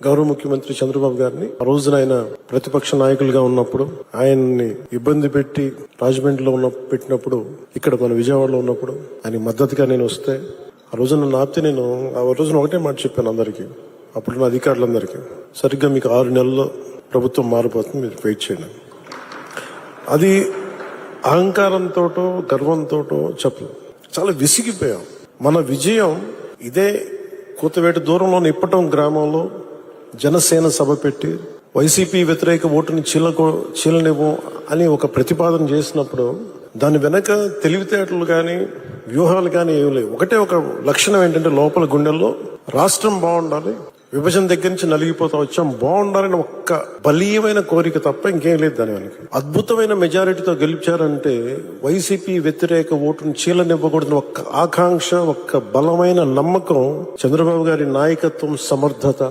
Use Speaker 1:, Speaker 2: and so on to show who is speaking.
Speaker 1: గౌరవ ముఖ్యమంత్రి చంద్రబాబు గారిని ఆ రోజున ఆయన ప్రతిపక్ష నాయకులుగా ఉన్నప్పుడు ఆయన్ని ఇబ్బంది పెట్టి రాజమండ్రిలో పెట్టినప్పుడు ఇక్కడ మన విజయవాడలో ఉన్నప్పుడు ఆయన మద్దతుగా నేను వస్తే ఆ రోజున నన్ను ఆపితే నేను ఆ రోజున ఒకటే మాట చెప్పాను అందరికీ, అప్పుడున్న అధికారులందరికీ, సరిగ్గా మీకు 6 నెలల్లో ప్రభుత్వం మారిపోతుంది, మీరు వెయిట్ చేయండి. అది అహంకారంతోటో గర్వంతోటో చెప్పలేదు, చాలా విసిగిపోయాం. మన విజయం ఇదే కూతవేట దూరంలోని ఇప్పటం గ్రామంలో జనసేన సభ పెట్టి వైసీపీ వ్యతిరేక ఓటుని చీలనివ్వం అని ఒక ప్రతిపాదన చేసినప్పుడు దాని వెనక తెలివితేటలు కానీ వ్యూహాలు కానీ ఏమి లేవు. ఒకటే ఒక లక్షణం ఏంటంటే లోపల గుండెల్లో రాష్ట్రం బాగుండాలి, విభజన దగ్గర నుంచి నలిగిపోతా వచ్చాం, బాగుండాలని ఒక్క బలీయమైన కోరిక తప్ప ఇంకేం లేదు దాని వెనక. అద్భుతమైన మెజారిటీతో గెలిచారంటే వైసీపీ వ్యతిరేక ఓటును చీలనివ్వకూడదని ఒక్క ఆకాంక్ష, ఒక్క బలమైన నమ్మకం, చంద్రబాబు గారి నాయకత్వం, సమర్థత